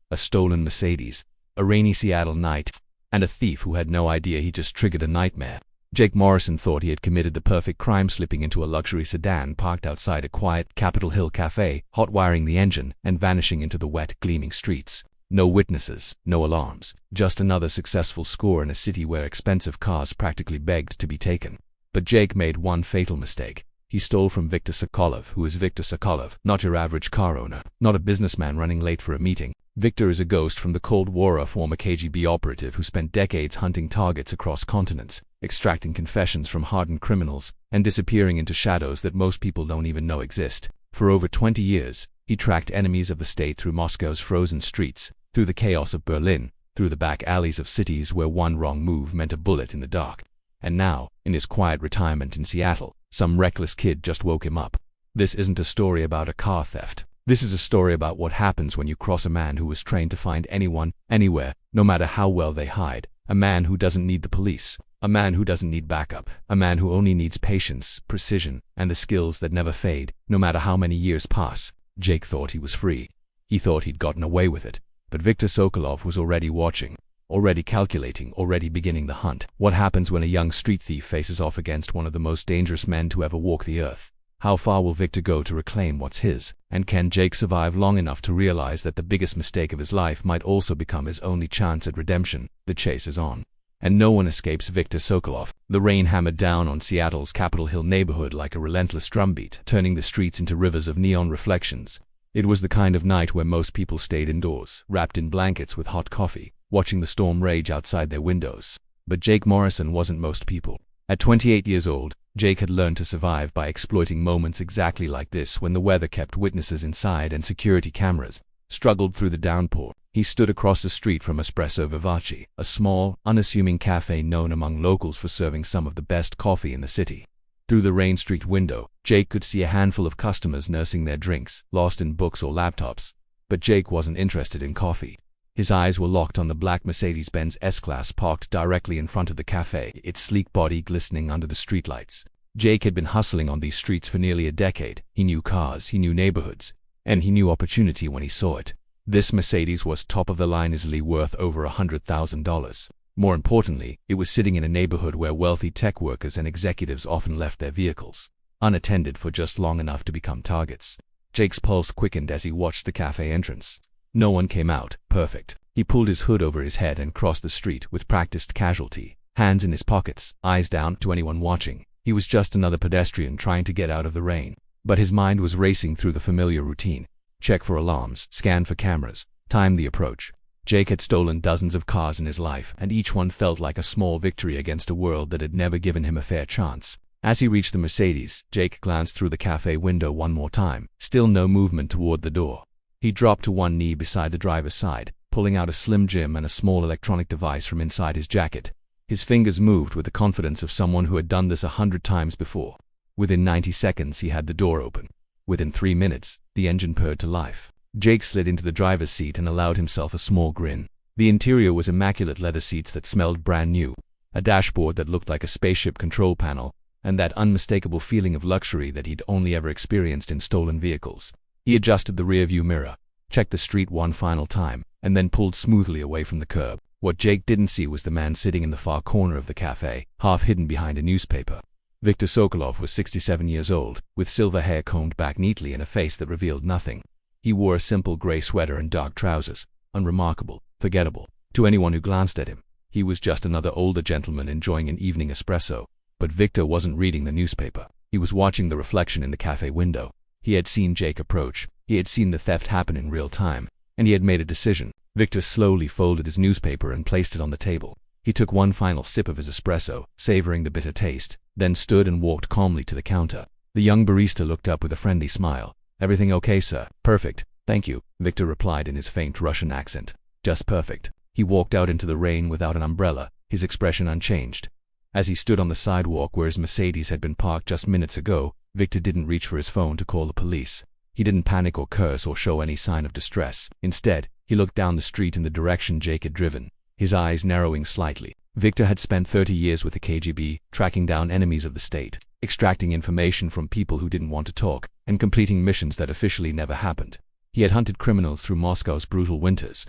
a stolen Mercedes, a rainy Seattle night, and a thief who had no idea he just triggered a nightmare. Jake Morrison thought he had committed the perfect crime, slipping into a luxury sedan parked outside a quiet Capitol Hill cafe, hot-wiring the engine, and vanishing into the wet, gleaming streets. No witnesses, no alarms, just another successful score in a city where expensive cars practically begged to be taken. But Jake made one fatal mistake. He stole from Viktor Sokolov. Who is Viktor Sokolov? Not your average car owner, not a businessman running late for a meeting. Viktor is a ghost from the Cold War, a former KGB operative who spent decades hunting targets across continents, extracting confessions from hardened criminals, and disappearing into shadows that most people don't even know exist. For over 20 years, he tracked enemies of the state through Moscow's frozen streets, through the chaos of Berlin, through the back alleys of cities where one wrong move meant a bullet in the dark. And now, in his quiet retirement in Seattle, some reckless kid just woke him up. This isn't a story about a car theft. This is a story about what happens when you cross a man who was trained to find anyone, anywhere, no matter how well they hide. A man who doesn't need the police. A man who doesn't need backup. A man who only needs patience, precision, and the skills that never fade, no matter how many years pass. Jake thought he was free. He thought he'd gotten away with it. But Viktor Sokolov was already watching, already calculating, already beginning the hunt. What happens when a young street thief faces off against one of the most dangerous men to ever walk the earth? How far will Viktor go to reclaim what's his? And can Jake survive long enough to realize that the biggest mistake of his life might also become his only chance at redemption? The chase is on. And no one escapes Viktor Sokolov. The rain hammered down on Seattle's Capitol Hill neighborhood like a relentless drumbeat, turning the streets into rivers of neon reflections. It was the kind of night where most people stayed indoors, wrapped in blankets with hot coffee, watching the storm rage outside their windows. But Jake Morrison wasn't most people. At 28 years old, Jake had learned to survive by exploiting moments exactly like this, when the weather kept witnesses inside and security cameras struggled through the downpour. He stood across the street from Espresso Vivace, a small, unassuming cafe known among locals for serving some of the best coffee in the city. Through the Rain Street window, Jake could see a handful of customers nursing their drinks, lost in books or laptops. But Jake wasn't interested in coffee. His eyes were locked on the black Mercedes-Benz S-Class parked directly in front of the cafe, its sleek body glistening under the streetlights. Jake had been hustling on these streets for nearly a decade. He knew cars, he knew neighborhoods, and he knew opportunity when he saw it. This Mercedes was top of the line, easily worth over $100,000. More importantly, it was sitting in a neighborhood where wealthy tech workers and executives often left their vehicles unattended for just long enough to become targets. Jake's pulse quickened as he watched the cafe entrance. No one came out. Perfect. He pulled his hood over his head and crossed the street with practiced casualty, hands in his pockets, eyes down. To anyone watching, he was just another pedestrian trying to get out of the rain. But his mind was racing through the familiar routine. Check for alarms, scan for cameras, time the approach. Jake had stolen dozens of cars in his life, and each one felt like a small victory against a world that had never given him a fair chance. As he reached the Mercedes, Jake glanced through the cafe window one more time. Still no movement toward the door. He dropped to one knee beside the driver's side, pulling out a Slim Jim and a small electronic device from inside his jacket. His fingers moved with the confidence of someone who had done this 100 times before. Within 90 seconds, he had the door open. Within 3 minutes, the engine purred to life. Jake slid into the driver's seat and allowed himself a small grin. The interior was immaculate leather seats that smelled brand new, a dashboard that looked like a spaceship control panel, and that unmistakable feeling of luxury that he'd only ever experienced in stolen vehicles. He adjusted the rearview mirror, checked the street one final time, and then pulled smoothly away from the curb. What Jake didn't see was the man sitting in the far corner of the cafe, half hidden behind a newspaper. Viktor Sokolov was 67 years old, with silver hair combed back neatly and a face that revealed nothing. He wore a simple gray sweater and dark trousers, unremarkable, forgettable. To anyone who glanced at him, he was just another older gentleman enjoying an evening espresso. But Viktor wasn't reading the newspaper. He was watching the reflection in the cafe window. He had seen Jake approach. He had seen the theft happen in real time, and he had made a decision. Viktor slowly folded his newspaper and placed it on the table. He took one final sip of his espresso, savoring the bitter taste, then stood and walked calmly to the counter. The young barista looked up with a friendly smile. "Everything okay, sir?" "Perfect, thank you," Viktor replied in his faint Russian accent. "Just perfect." He walked out into the rain without an umbrella, his expression unchanged. As he stood on the sidewalk where his Mercedes had been parked just minutes ago, Viktor didn't reach for his phone to call the police. He didn't panic or curse or show any sign of distress. Instead, he looked down the street in the direction Jake had driven, his eyes narrowing slightly. Viktor had spent 30 years with the KGB, tracking down enemies of the state, extracting information from people who didn't want to talk, and completing missions that officially never happened. He had hunted criminals through Moscow's brutal winters,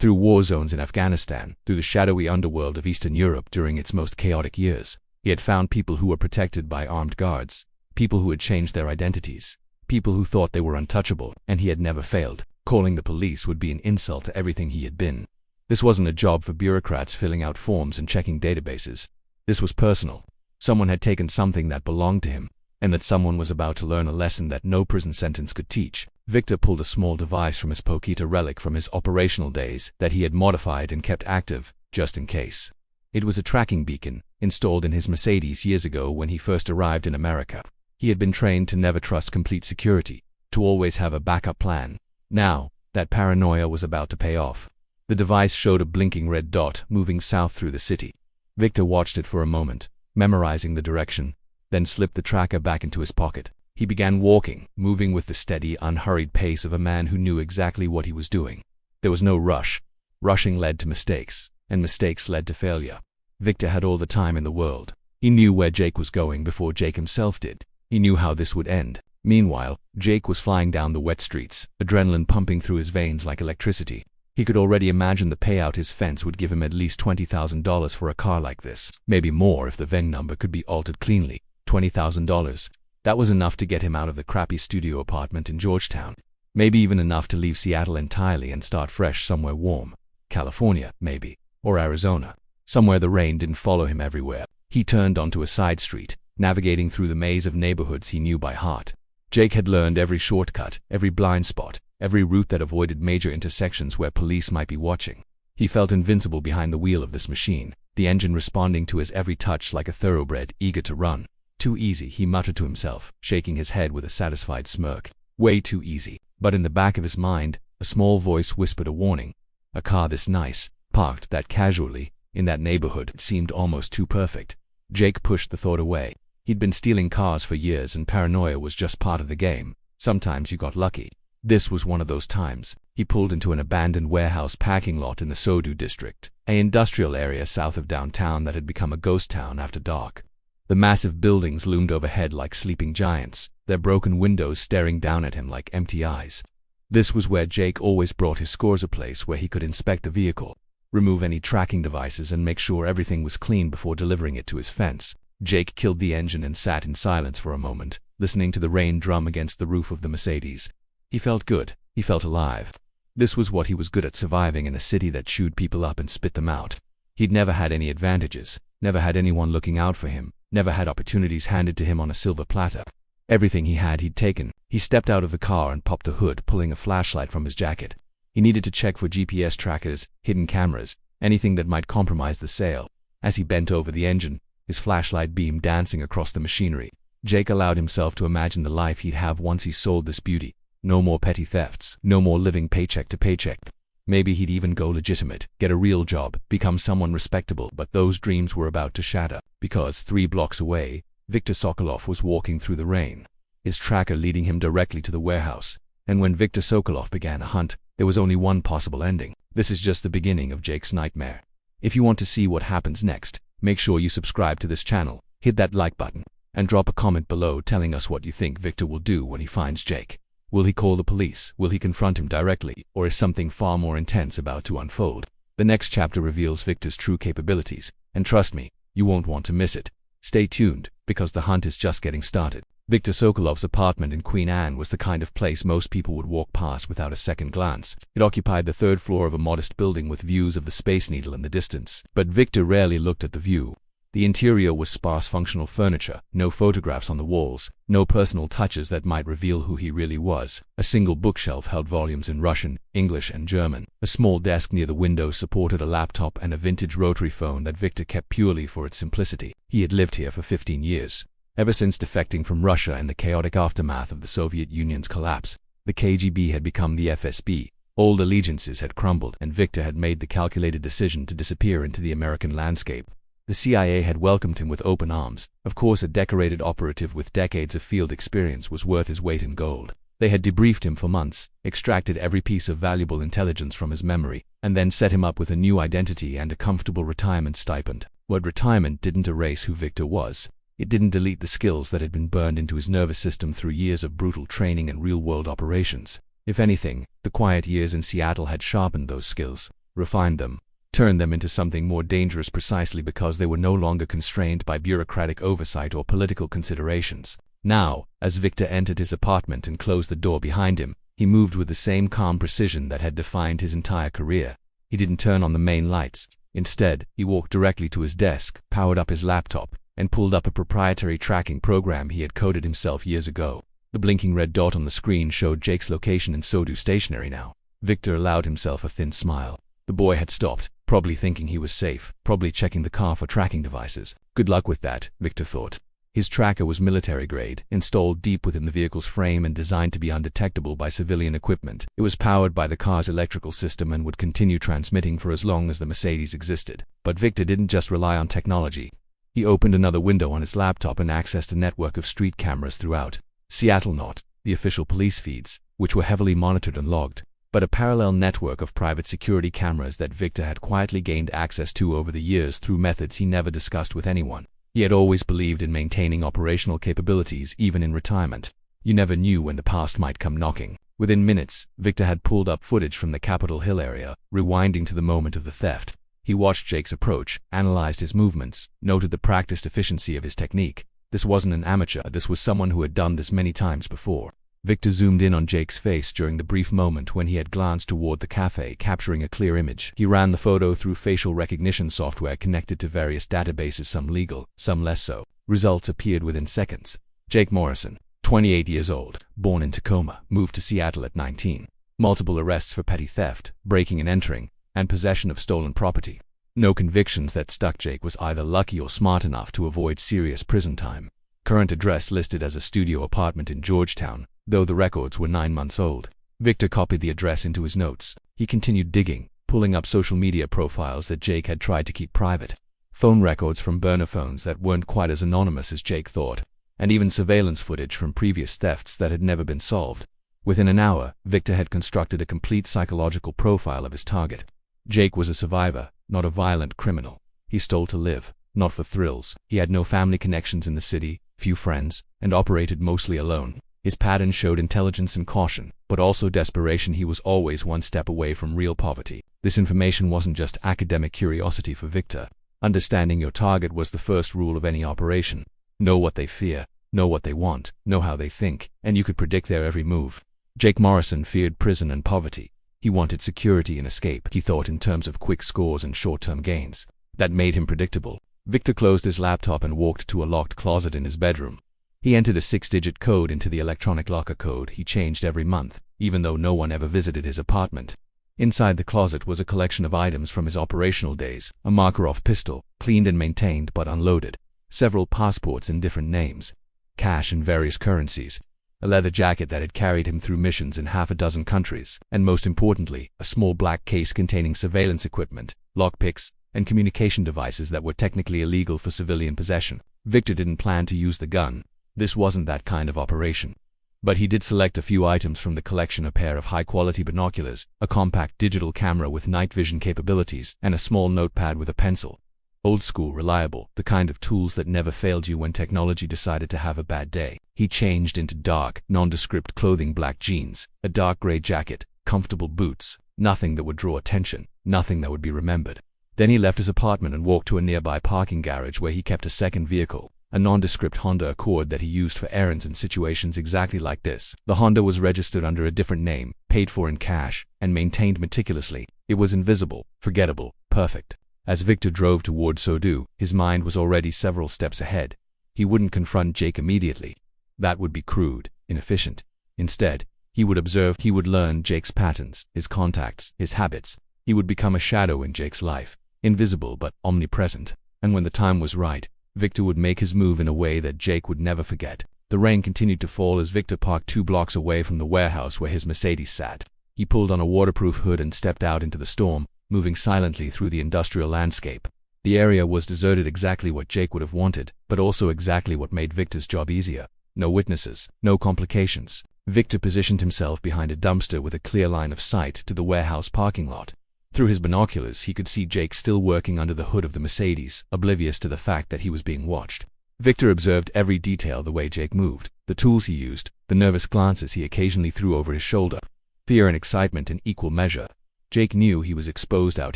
through war zones in Afghanistan, through the shadowy underworld of Eastern Europe during its most chaotic years. He had found people who were protected by armed guards, people who had changed their identities, people who thought they were untouchable, and he had never failed. Calling the police would be an insult to everything he had been. This wasn't a job for bureaucrats filling out forms and checking databases. This was personal. Someone had taken something that belonged to him, and that someone was about to learn a lesson that no prison sentence could teach. Victor pulled a small device from his pocket, a relic from his operational days that he had modified and kept active, just in case. It was a tracking beacon, installed in his Mercedes years ago when he first arrived in America. He had been trained to never trust complete security, to always have a backup plan. Now, that paranoia was about to pay off. The device showed a blinking red dot moving south through the city. Victor watched it for a moment, memorizing the direction, then slipped the tracker back into his pocket. He began walking, moving with the steady, unhurried pace of a man who knew exactly what he was doing. There was no rush. Rushing led to mistakes, and mistakes led to failure. Victor had all the time in the world. He knew where Jake was going before Jake himself did. He knew how this would end. Meanwhile, Jake was flying down the wet streets, adrenaline pumping through his veins like electricity. He could already imagine the payout his fence would give him, at least $20,000 for a car like this. Maybe more if the VIN number could be altered cleanly. $20,000. That was enough to get him out of the crappy studio apartment in Georgetown. Maybe even enough to leave Seattle entirely and start fresh somewhere warm. California, maybe. Or Arizona. Somewhere the rain didn't follow him everywhere. He turned onto a side street, navigating through the maze of neighborhoods he knew by heart. Jake had learned every shortcut, every blind spot, every route that avoided major intersections where police might be watching. He felt invincible behind the wheel of this machine, the engine responding to his every touch like a thoroughbred eager to run. Too easy, he muttered to himself, shaking his head with a satisfied smirk. Way too easy. But in the back of his mind, a small voice whispered a warning. A car this nice, parked that casually, in that neighborhood, seemed almost too perfect. Jake pushed the thought away. He'd been stealing cars for years, and paranoia was just part of the game. Sometimes you got lucky. This was one of those times. He pulled into an abandoned warehouse parking lot in the Sodu district, an industrial area south of downtown that had become a ghost town after dark. The massive buildings loomed overhead like sleeping giants, their broken windows staring down at him like empty eyes. This was where Jake always brought his scores, a place where he could inspect the vehicle, remove any tracking devices, and make sure everything was clean before delivering it to his fence. Jake killed the engine and sat in silence for a moment, listening to the rain drum against the roof of the Mercedes. He felt good. He felt alive. This was what he was good at, surviving in a city that chewed people up and spit them out. He'd never had any advantages, never had anyone looking out for him, never had opportunities handed to him on a silver platter. Everything he had, he'd taken. He stepped out of the car and popped the hood, pulling a flashlight from his jacket. He needed to check for GPS trackers, hidden cameras, anything that might compromise the sale. As he bent over the engine, his flashlight beam dancing across the machinery, Jake allowed himself to imagine the life he'd have once he sold this beauty. No more petty thefts, no more living paycheck to paycheck. Maybe he'd even go legitimate, get a real job, become someone respectable. But those dreams were about to shatter, because 3 blocks away, Viktor Sokolov was walking through the rain, his tracker leading him directly to the warehouse. And when Viktor Sokolov began a hunt, there was only one possible ending. This is just the beginning of Jake's nightmare. If you want to see what happens next, make sure you subscribe to this channel, hit that like button, and drop a comment below telling us what you think Viktor will do when he finds Jake. Will he call the police? Will he confront him directly? Or is something far more intense about to unfold? The next chapter reveals Viktor's true capabilities, and trust me, you won't want to miss it. Stay tuned, because the hunt is just getting started. Viktor Sokolov's apartment in Queen Anne was the kind of place most people would walk past without a second glance. It occupied the 3rd floor of a modest building with views of the Space Needle in the distance. But Viktor rarely looked at the view. The interior was sparse functional furniture, no photographs on the walls, no personal touches that might reveal who he really was. A single bookshelf held volumes in Russian, English, and German. A small desk near the window supported a laptop and a vintage rotary phone that Viktor kept purely for its simplicity. He had lived here for 15 years. Ever since defecting from Russia in the chaotic aftermath of the Soviet Union's collapse, the KGB had become the FSB. Old allegiances had crumbled, and Viktor had made the calculated decision to disappear into the American landscape. The CIA had welcomed him with open arms. Of course, a decorated operative with decades of field experience was worth his weight in gold. They had debriefed him for months, extracted every piece of valuable intelligence from his memory, and then set him up with a new identity and a comfortable retirement stipend. But retirement didn't erase who Viktor was. It didn't delete the skills that had been burned into his nervous system through years of brutal training and real-world operations. If anything, the quiet years in Seattle had sharpened those skills. refined them, turned them into something more dangerous precisely because they were no longer constrained by bureaucratic oversight or political considerations. Now, as Victor entered his apartment and closed the door behind him, he moved with the same calm precision that had defined his entire career. He didn't turn on the main lights. Instead, he walked directly to his desk, powered up his laptop, and pulled up a proprietary tracking program he had coded himself years ago. The blinking red dot on the screen showed Jake's location in Sodu stationary now. Victor allowed himself a thin smile. The boy had stopped, probably thinking he was safe, probably checking the car for tracking devices. Good luck with that, Victor thought. His tracker was military grade, installed deep within the vehicle's frame and designed to be undetectable by civilian equipment. It was powered by the car's electrical system and would continue transmitting for as long as the Mercedes existed. But Victor didn't just rely on technology. He opened another window on his laptop and accessed a network of street cameras throughout Seattle, not the official police feeds, which were heavily monitored and logged, but a parallel network of private security cameras that Victor had quietly gained access to over the years through methods he never discussed with anyone. He had always believed in maintaining operational capabilities even in retirement. You never knew when the past might come knocking. Within minutes, Victor had pulled up footage from the Capitol Hill area, rewinding to the moment of the theft. He watched Jake's approach, analyzed his movements, noted the practiced efficiency of his technique. This wasn't an amateur, this was someone who had done this many times before. Victor zoomed in on Jake's face during the brief moment when he had glanced toward the cafe, capturing a clear image. He ran the photo through facial recognition software connected to various databases, some legal, some less so. Results appeared within seconds. Jake Morrison, 28 years old, born in Tacoma, moved to Seattle at 19. Multiple arrests for petty theft, breaking and entering, and possession of stolen property. No convictions that stuck. Jake was either lucky or smart enough to avoid serious prison time. Current address listed as a studio apartment in Georgetown, though the records were 9 months old. Victor copied the address into his notes. He continued digging, pulling up social media profiles that Jake had tried to keep private. Phone records from burner phones that weren't quite as anonymous as Jake thought, and even surveillance footage from previous thefts that had never been solved. Within an hour, Victor had constructed a complete psychological profile of his target. Jake was a survivor, not a violent criminal. He stole to live, not for thrills. He had no family connections in the city, few friends, and operated mostly alone. His pattern showed intelligence and caution, but also desperation. He was always one step away from real poverty. This information wasn't just academic curiosity for Victor. Understanding your target was the first rule of any operation. Know what they fear, know what they want, know how they think, and you could predict their every move. Jake Morrison feared prison and poverty. He wanted security and escape. He thought in terms of quick scores and short-term gains. That made him predictable. Victor closed his laptop and walked to a locked closet in his bedroom. He entered a 6-digit code into the electronic locker code he changed every month, even though no one ever visited his apartment. Inside the closet was a collection of items from his operational days, a Makarov pistol, cleaned and maintained but unloaded, several passports in different names, cash in various currencies, a leather jacket that had carried him through missions in half a dozen countries, and most importantly, a small black case containing surveillance equipment, lockpicks, and communication devices that were technically illegal for civilian possession. Victor didn't plan to use the gun. This wasn't that kind of operation. But he did select a few items from the collection: a pair of high-quality binoculars, a compact digital camera with night vision capabilities, and a small notepad with a pencil. Old school, reliable, the kind of tools that never failed you when technology decided to have a bad day. He changed into dark, nondescript clothing: black jeans, a dark gray jacket, comfortable boots, nothing that would draw attention, nothing that would be remembered. Then he left his apartment and walked to a nearby parking garage where he kept a second vehicle, a nondescript Honda Accord that he used for errands and situations exactly like this. The Honda was registered under a different name, paid for in cash, and maintained meticulously. It was invisible, forgettable, perfect. As Victor drove toward Sodu, his mind was already several steps ahead. He wouldn't confront Jake immediately. That would be crude, inefficient. Instead, he would observe, he would learn Jake's patterns, his contacts, his habits. He would become a shadow in Jake's life, invisible but omnipresent. And when the time was right, Victor would make his move in a way that Jake would never forget. The rain continued to fall as Victor parked 2 blocks away from the warehouse where his Mercedes sat. He pulled on a waterproof hood and stepped out into the storm, moving silently through the industrial landscape. The area was deserted, exactly what Jake would have wanted, but also exactly what made Victor's job easier. No witnesses, no complications. Victor positioned himself behind a dumpster with a clear line of sight to the warehouse parking lot. Through his binoculars, he could see Jake still working under the hood of the Mercedes, oblivious to the fact that he was being watched. Victor observed every detail: the way Jake moved, the tools he used, the nervous glances he occasionally threw over his shoulder. Fear and excitement in equal measure. Jake knew he was exposed out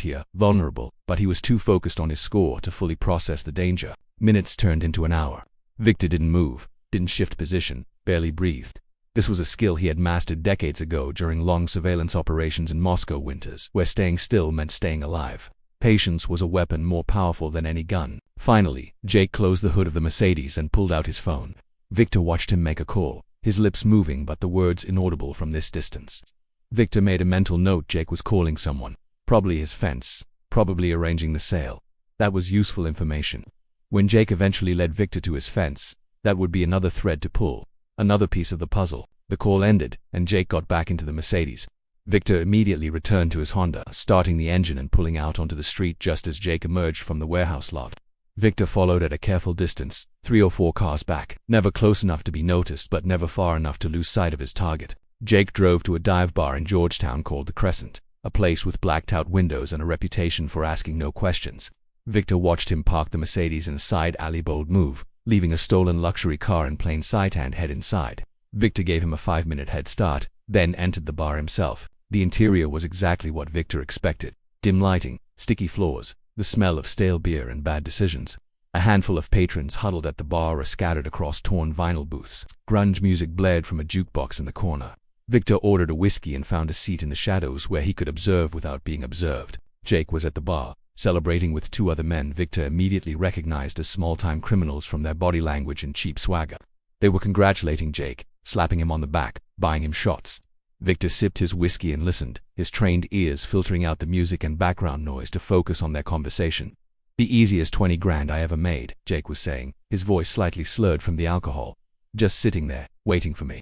here, vulnerable, but he was too focused on his score to fully process the danger. Minutes turned into an hour. Victor didn't move, didn't shift position, barely breathed. This was a skill he had mastered decades ago during long surveillance operations in Moscow winters, where staying still meant staying alive. Patience was a weapon more powerful than any gun. Finally, Jake closed the hood of the Mercedes and pulled out his phone. Victor watched him make a call, his lips moving but the words inaudible from this distance. Victor made a mental note Jake was calling someone. Probably his fence, probably arranging the sale. That was useful information. When Jake eventually led Victor to his fence, that would be another thread to pull, another piece of the puzzle. The call ended, and Jake got back into the Mercedes. Victor immediately returned to his Honda, starting the engine and pulling out onto the street just as Jake emerged from the warehouse lot. Victor followed at a careful distance, 3 or 4 cars back, never close enough to be noticed but never far enough to lose sight of his target. Jake drove to a dive bar in Georgetown called the Crescent, a place with blacked-out windows and a reputation for asking no questions. Victor watched him park the Mercedes in a side alley. Bold move, leaving a stolen luxury car in plain sight and head inside. Victor gave him a 5-minute head start, then entered the bar himself. The interior was exactly what Victor expected. Dim lighting, sticky floors, the smell of stale beer and bad decisions. A handful of patrons huddled at the bar or scattered across torn vinyl booths. Grunge music blared from a jukebox in the corner. Victor ordered a whiskey and found a seat in the shadows where he could observe without being observed. Jake was at the bar, celebrating with 2 other men Victor immediately recognized as small-time criminals from their body language and cheap swagger. They were congratulating Jake, slapping him on the back, buying him shots. Victor sipped his whiskey and listened, his trained ears filtering out the music and background noise to focus on their conversation. "The easiest 20 grand I ever made," Jake was saying, his voice slightly slurred from the alcohol. "Just sitting there, waiting for me.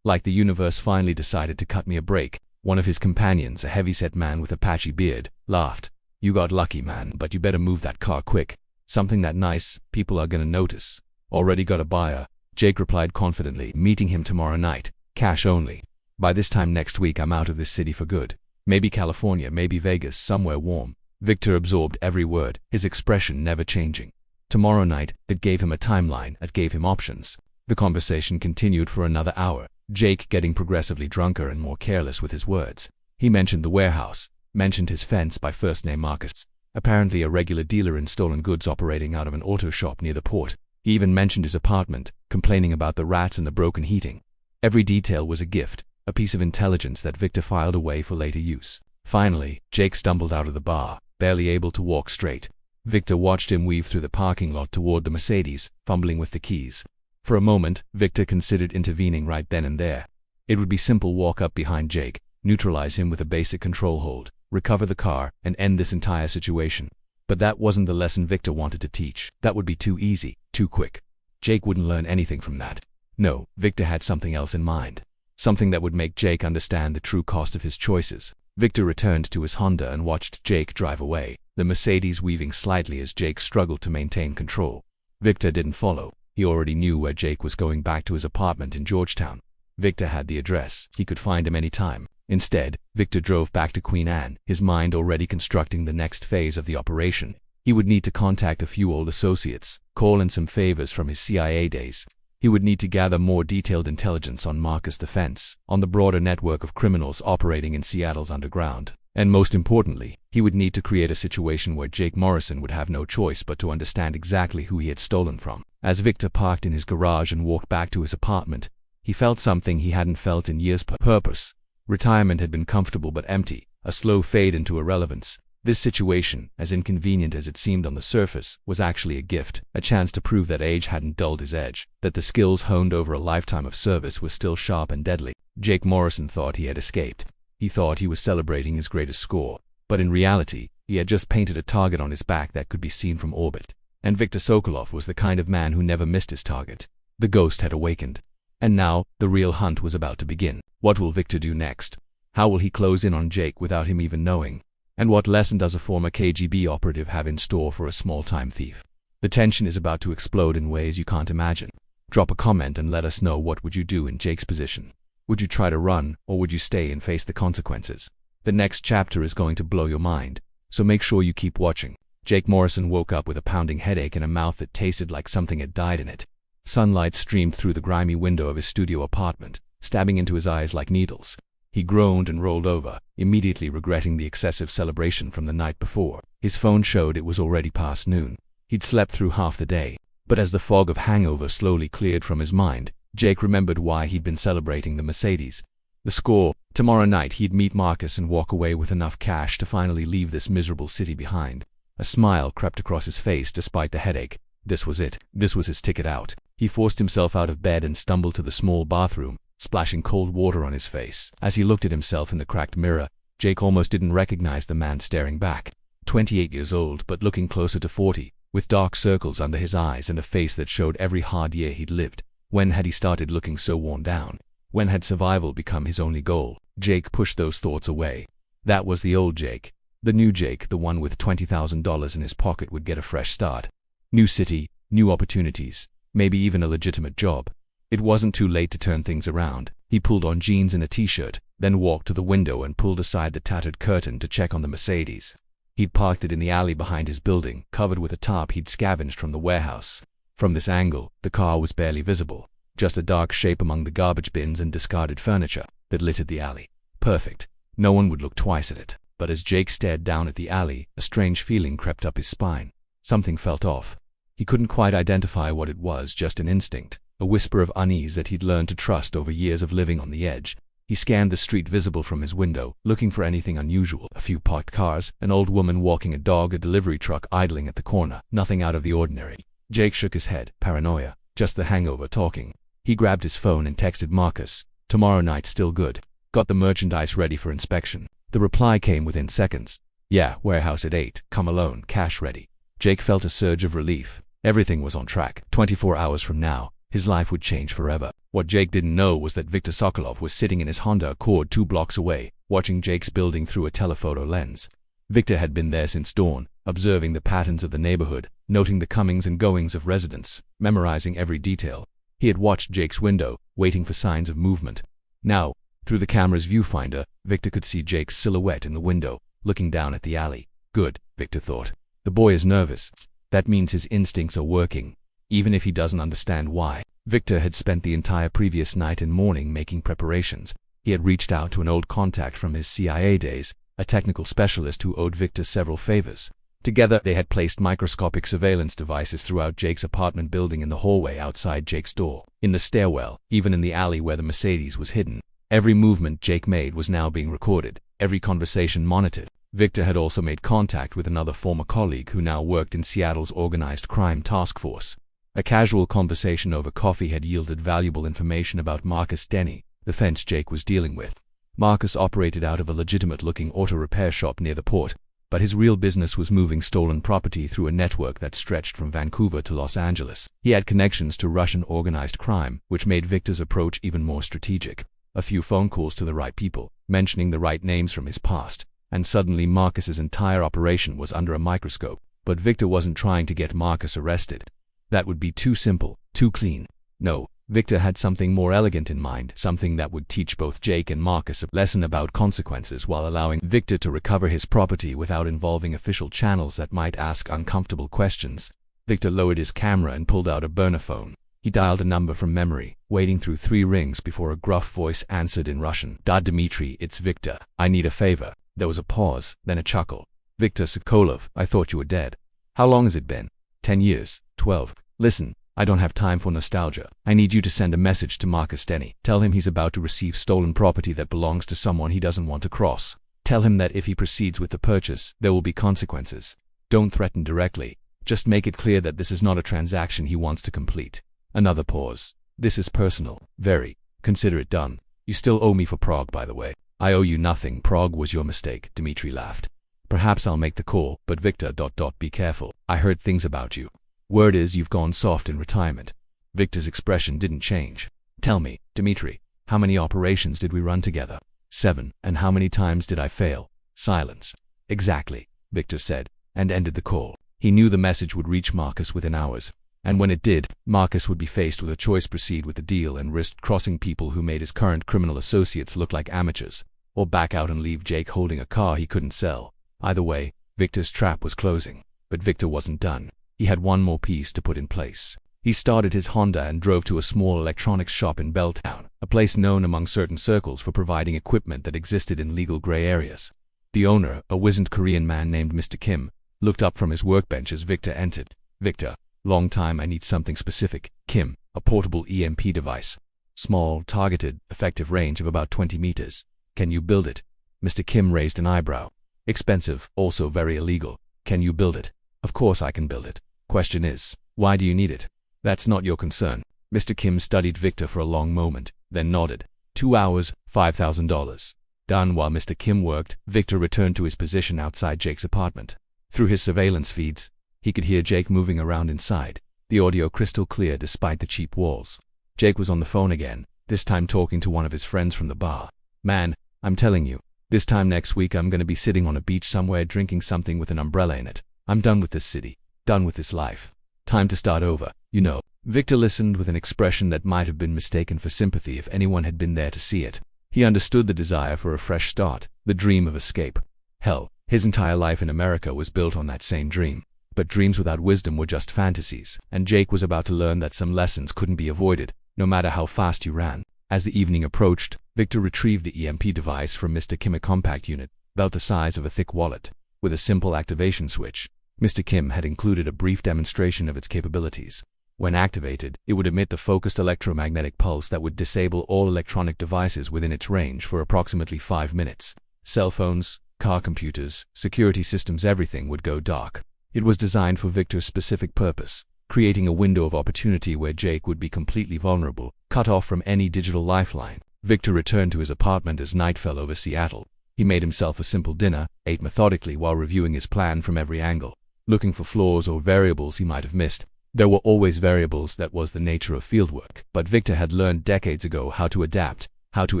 Like the universe finally decided to cut me a break." One of his companions, a heavy-set man with a patchy beard, laughed. "You got lucky, man, but you better move that car quick. Something that nice, people are gonna notice." "Already got a buyer," Jake replied confidently, "meeting him tomorrow night. Cash only. By this time next week I'm out of this city for good. Maybe California, maybe Vegas, somewhere warm." Victor absorbed every word, his expression never changing. Tomorrow night, it gave him a timeline, it gave him options. The conversation continued for another hour, Jake getting progressively drunker and more careless with his words. He mentioned the warehouse, mentioned his fence by first name Marcus, apparently a regular dealer in stolen goods operating out of an auto shop near the port. He even mentioned his apartment, complaining about the rats and the broken heating. Every detail was a gift, a piece of intelligence that Victor filed away for later use. Finally, Jake stumbled out of the bar, barely able to walk straight. Victor watched him weave through the parking lot toward the Mercedes, fumbling with the keys. For a moment, Victor considered intervening right then and there. It would be simple: walk up behind Jake, neutralize him with a basic control hold, recover the car, and end this entire situation. But that wasn't the lesson Victor wanted to teach. That would be too easy, too quick. Jake wouldn't learn anything from that. No, Victor had something else in mind. Something that would make Jake understand the true cost of his choices. Victor returned to his Honda and watched Jake drive away, the Mercedes weaving slightly as Jake struggled to maintain control. Victor didn't follow. He already knew where Jake was going: back to his apartment in Georgetown. Victor had the address. He could find him any time. Instead, Victor drove back to Queen Anne, his mind already constructing the next phase of the operation. He would need to contact a few old associates, call in some favors from his CIA days. He would need to gather more detailed intelligence on Marcus the Fence, on the broader network of criminals operating in Seattle's underground. And most importantly, he would need to create a situation where Jake Morrison would have no choice but to understand exactly who he had stolen from. As Victor parked in his garage and walked back to his apartment, he felt something he hadn't felt in years: purpose. Retirement had been comfortable but empty, a slow fade into irrelevance. This situation, as inconvenient as it seemed on the surface, was actually a gift, a chance to prove that age hadn't dulled his edge, that the skills honed over a lifetime of service were still sharp and deadly. Jake Morrison thought he had escaped. He thought he was celebrating his greatest score, but in reality, he had just painted a target on his back that could be seen from orbit. And Viktor Sokolov was the kind of man who never missed his target. The ghost had awakened. And now, the real hunt was about to begin. What will Victor do next? How will he close in on Jake without him even knowing? And what lesson does a former KGB operative have in store for a small-time thief? The tension is about to explode in ways you can't imagine. Drop a comment and let us know, what would you do in Jake's position? Would you try to run, or would you stay and face the consequences? The next chapter is going to blow your mind, so make sure you keep watching. Jake Morrison woke up with a pounding headache and a mouth that tasted like something had died in it. Sunlight streamed through the grimy window of his studio apartment, stabbing into his eyes like needles. He groaned and rolled over, immediately regretting the excessive celebration from the night before. His phone showed it was already past noon. He'd slept through half the day, but as the fog of hangover slowly cleared from his mind, Jake remembered why he'd been celebrating the Mercedes. The score: tomorrow night he'd meet Marcus and walk away with enough cash to finally leave this miserable city behind. A smile crept across his face despite the headache. This was it. This was his ticket out. He forced himself out of bed and stumbled to the small bathroom, splashing cold water on his face. As he looked at himself in the cracked mirror, Jake almost didn't recognize the man staring back. 28 years old, but looking closer to 40, with dark circles under his eyes and a face that showed every hard year he'd lived. When had he started looking so worn down? When had survival become his only goal? Jake pushed those thoughts away. That was the old Jake. The new Jake, the one with $20,000 in his pocket, would get a fresh start. New city, new opportunities, maybe even a legitimate job. It wasn't too late to turn things around. He pulled on jeans and a t-shirt, then walked to the window and pulled aside the tattered curtain to check on the Mercedes. He'd parked it in the alley behind his building, covered with a tarp he'd scavenged from the warehouse. From this angle, the car was barely visible, just a dark shape among the garbage bins and discarded furniture that littered the alley. Perfect. No one would look twice at it. But as Jake stared down at the alley, a strange feeling crept up his spine. Something felt off. He couldn't quite identify what it was, just an instinct, a whisper of unease that he'd learned to trust over years of living on the edge. He scanned the street visible from his window, looking for anything unusual. A few parked cars, an old woman walking a dog, a delivery truck idling at the corner. Nothing out of the ordinary. Jake shook his head. Paranoia. Just the hangover talking. He grabbed his phone and texted Marcus. Tomorrow night still good. Got the merchandise ready for inspection. The reply came within seconds. Yeah, warehouse at 8. Come alone. Cash ready. Jake felt a surge of relief. Everything was on track. 24 hours from now, his life would change forever. What Jake didn't know was that Viktor Sokolov was sitting in his Honda Accord 2 blocks away, watching Jake's building through a telephoto lens. Viktor had been there since dawn, observing the patterns of the neighborhood, noting the comings and goings of residents, memorizing every detail. He had watched Jake's window, waiting for signs of movement. Now, through the camera's viewfinder, Viktor could see Jake's silhouette in the window, looking down at the alley. Good, Viktor thought. The boy is nervous. That means his instincts are working, even if he doesn't understand why. Viktor had spent the entire previous night and morning making preparations. He had reached out to an old contact from his CIA days, a technical specialist who owed Viktor several favors. Together, they had placed microscopic surveillance devices throughout Jake's apartment building, in the hallway outside Jake's door, in the stairwell, even in the alley where the Mercedes was hidden. Every movement Jake made was now being recorded, every conversation monitored. Viktor had also made contact with another former colleague who now worked in Seattle's organized crime task force. A casual conversation over coffee had yielded valuable information about Marcus Denny, the fence Jake was dealing with. Marcus operated out of a legitimate-looking auto repair shop near the port, but his real business was moving stolen property through a network that stretched from Vancouver to Los Angeles. He had connections to Russian organized crime, which made Viktor's approach even more strategic. A few phone calls to the right people, mentioning the right names from his past, and suddenly Marcus's entire operation was under a microscope. But Viktor wasn't trying to get Marcus arrested. That would be too simple, too clean. No, Viktor had something more elegant in mind, something that would teach both Jake and Marcus a lesson about consequences while allowing Viktor to recover his property without involving official channels that might ask uncomfortable questions. Viktor lowered his camera and pulled out a burner phone. He dialed a number from memory, waiting through 3 rings before a gruff voice answered in Russian. Da, Dmitri, it's Viktor. I need a favor. There was a pause, then a chuckle. Viktor Sokolov, I thought you were dead. How long has it been? 10 years. 12. Listen, I don't have time for nostalgia. I need you to send a message to Marcus Denny. Tell him he's about to receive stolen property that belongs to someone he doesn't want to cross. Tell him that if he proceeds with the purchase, there will be consequences. Don't threaten directly. Just make it clear that this is not a transaction he wants to complete. Another pause. This is personal. Very. Consider it done. You still owe me for Prague, by the way. I owe you nothing. Prague was your mistake. Dmitri laughed. Perhaps I'll make the call, but Viktor... Be careful. I heard things about you. Word is you've gone soft in retirement. Viktor's expression didn't change. Tell me, Dmitri, how many operations did we run together? 7. And how many times did I fail? Silence. Exactly, Viktor said, and ended the call. He knew the message would reach Marcus within hours. And when it did, Marcus would be faced with a choice: proceed with the deal and risk crossing people who made his current criminal associates look like amateurs, or back out and leave Jake holding a car he couldn't sell. Either way, Viktor's trap was closing. But Viktor wasn't done. He had one more piece to put in place. He started his Honda and drove to a small electronics shop in Belltown, a place known among certain circles for providing equipment that existed in legal gray areas. The owner, a wizened Korean man named Mr. Kim, looked up from his workbench as Victor entered. "Victor, long time, I need something specific." "Kim, a portable EMP device. Small, targeted, effective range of about 20 meters. Can you build it?" Mr. Kim raised an eyebrow. "Expensive, also very illegal. Can you build it?" "Of course I can build it. Question is, why do you need it?" "That's not your concern." Mr. Kim studied Victor for a long moment, then nodded. 2 hours, $5,000. Done. While Mr. Kim worked, Victor returned to his position outside Jake's apartment. Through his surveillance feeds, he could hear Jake moving around inside, the audio crystal clear despite the cheap walls. Jake was on the phone again, this time talking to one of his friends from the bar. "Man, I'm telling you, this time next week I'm gonna be sitting on a beach somewhere drinking something with an umbrella in it. I'm done with this city, done with this life. Time to start over, you know." Victor listened with an expression that might have been mistaken for sympathy if anyone had been there to see it. He understood the desire for a fresh start, the dream of escape. Hell, his entire life in America was built on that same dream. But dreams without wisdom were just fantasies, and Jake was about to learn that some lessons couldn't be avoided, no matter how fast you ran. As the evening approached, Victor retrieved the EMP device from Mr. Kim, a compact unit, about the size of a thick wallet, with a simple activation switch. Mr. Kim had included a brief demonstration of its capabilities. When activated, it would emit a focused electromagnetic pulse that would disable all electronic devices within its range for approximately 5 minutes. Cell phones, car computers, security systems, everything would go dark. It was designed for Victor's specific purpose, creating a window of opportunity where Jake would be completely vulnerable, cut off from any digital lifeline. Victor returned to his apartment as night fell over Seattle. He made himself a simple dinner, ate methodically while reviewing his plan from every angle, looking for flaws or variables he might have missed. There were always variables, that was the nature of fieldwork, but Victor had learned decades ago how to adapt, how to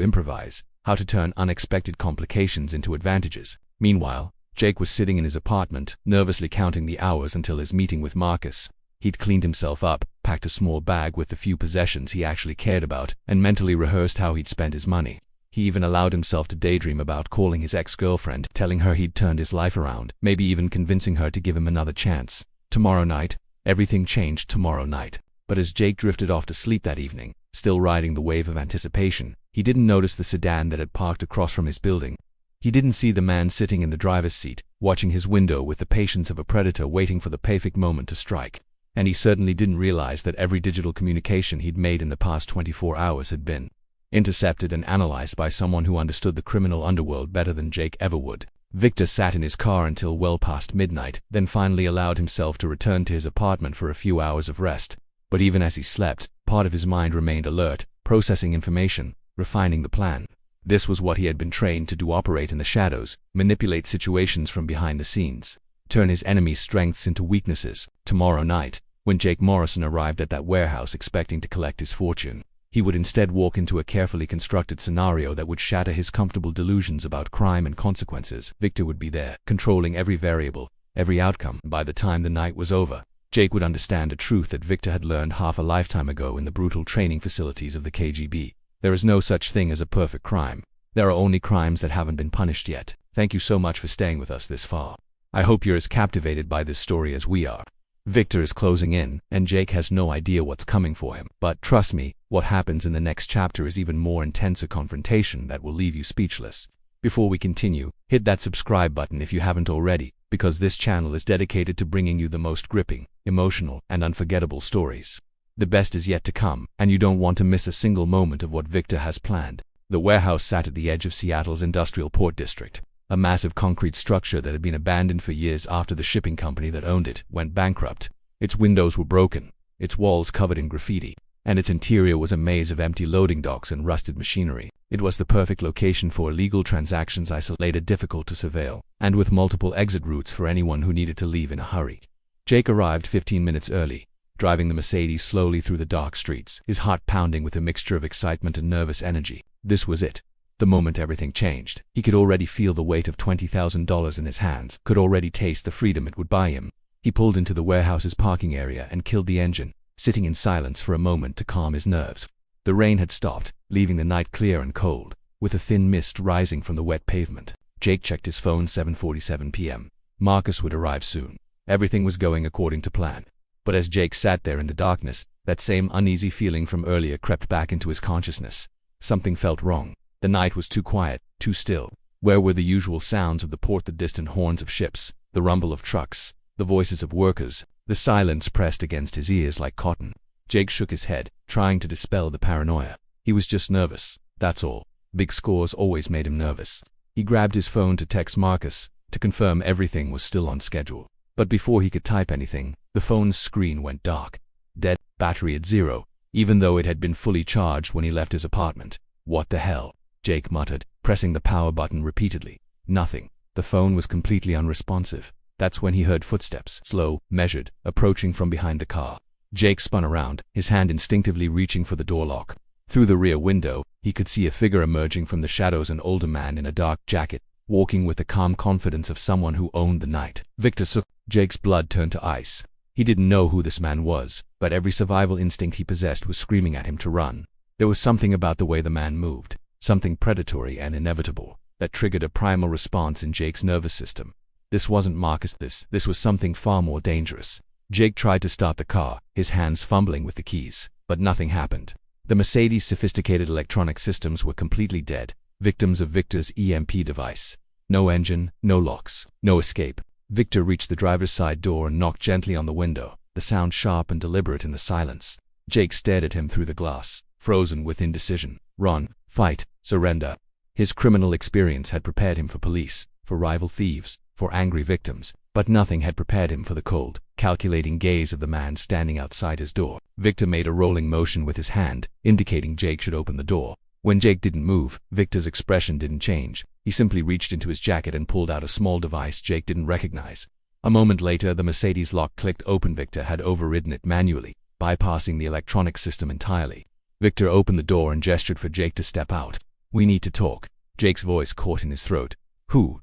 improvise, how to turn unexpected complications into advantages. Meanwhile, Jake was sitting in his apartment, nervously counting the hours until his meeting with Marcus. He'd cleaned himself up, packed a small bag with the few possessions he actually cared about, and mentally rehearsed how he'd spend his money. He even allowed himself to daydream about calling his ex-girlfriend, telling her he'd turned his life around, maybe even convincing her to give him another chance. Tomorrow night, everything changed tomorrow night. But as Jake drifted off to sleep that evening, still riding the wave of anticipation, he didn't notice the sedan that had parked across from his building. He didn't see the man sitting in the driver's seat, watching his window with the patience of a predator waiting for the perfect moment to strike. And he certainly didn't realize that every digital communication he'd made in the past 24 hours had been intercepted and analyzed by someone who understood the criminal underworld better than Jake ever would. Victor sat in his car until well past midnight, then finally allowed himself to return to his apartment for a few hours of rest. But even as he slept, part of his mind remained alert, processing information, refining the plan. This was what he had been trained to do: operate in the shadows, manipulate situations from behind the scenes, turn his enemy's strengths into weaknesses. Tomorrow night, when Jake Morrison arrived at that warehouse expecting to collect his fortune, he would instead walk into a carefully constructed scenario that would shatter his comfortable delusions about crime and consequences. Victor would be there, controlling every variable, every outcome. By the time the night was over, Jake would understand a truth that Victor had learned half a lifetime ago in the brutal training facilities of the KGB. There is no such thing as a perfect crime. There are only crimes that haven't been punished yet. Thank you so much for staying with us this far. I hope you're as captivated by this story as we are. Victor is closing in, and Jake has no idea what's coming for him. But trust me, what happens in the next chapter is even more intense, a confrontation that will leave you speechless. Before we continue, hit that subscribe button if you haven't already, because this channel is dedicated to bringing you the most gripping, emotional, and unforgettable stories. The best is yet to come, and you don't want to miss a single moment of what Victor has planned. The warehouse sat at the edge of Seattle's industrial port district, a massive concrete structure that had been abandoned for years after the shipping company that owned it went bankrupt. Its windows were broken, its walls covered in graffiti, and its interior was a maze of empty loading docks and rusted machinery. It was the perfect location for illegal transactions, isolated, difficult to surveil, and with multiple exit routes for anyone who needed to leave in a hurry. Jake arrived 15 minutes early, driving the Mercedes slowly through the dark streets, his heart pounding with a mixture of excitement and nervous energy. This was it. The moment everything changed. He could already feel the weight of $20,000 in his hands, could already taste the freedom it would buy him. He pulled into the warehouse's parking area and killed the engine, sitting in silence for a moment to calm his nerves. The rain had stopped, leaving the night clear and cold, with a thin mist rising from the wet pavement. Jake checked his phone. 7:47 p.m. Marcus would arrive soon. Everything was going according to plan. But as Jake sat there in the darkness, That same uneasy feeling from earlier crept back into his consciousness. Something felt wrong. The night was too quiet, too still. Where were the usual sounds of the port, the distant horns of ships, the rumble of trucks, the voices of workers? The silence pressed against his ears like cotton. Jake shook his head, trying to dispel the paranoia. He was just nervous, that's all. Big scores always made him nervous. He grabbed his phone to text Marcus, to confirm everything was still on schedule. But before he could type anything, the phone's screen went dark. Dead, battery at 0, even though it had been fully charged when he left his apartment. What the hell? Jake muttered, pressing the power button repeatedly. Nothing. The phone was completely unresponsive. That's when he heard footsteps, slow, measured, approaching from behind the car. Jake spun around, his hand instinctively reaching for the door lock. Through the rear window, he could see a figure emerging from the shadows, an older man in a dark jacket, walking with the calm confidence of someone who owned the night. Victor Suk. Jake's blood turned to ice. He didn't know who this man was, but every survival instinct he possessed was screaming at him to run. There was something about the way the man moved, something predatory and inevitable, that triggered a primal response in Jake's nervous system. This wasn't Marcus, this was something far more dangerous. Jake tried to start the car, his hands fumbling with the keys, but nothing happened. The Mercedes' sophisticated electronic systems were completely dead, victims of Victor's EMP device. No engine, no locks, no escape. Victor reached the driver's side door and knocked gently on the window, the sound sharp and deliberate in the silence. Jake stared at him through the glass, frozen with indecision. Run, fight, surrender. His criminal experience had prepared him for police, for rival thieves, for angry victims, but nothing had prepared him for the cold, calculating gaze of the man standing outside his door. Victor made a rolling motion with his hand, indicating Jake should open the door. When Jake didn't move, Victor's expression didn't change. He simply reached into his jacket and pulled out a small device Jake didn't recognize. A moment later, the Mercedes lock clicked open. Victor had overridden it manually, bypassing the electronic system entirely. Victor opened the door and gestured for Jake to step out. "We need to talk." Jake's voice caught in his throat. Who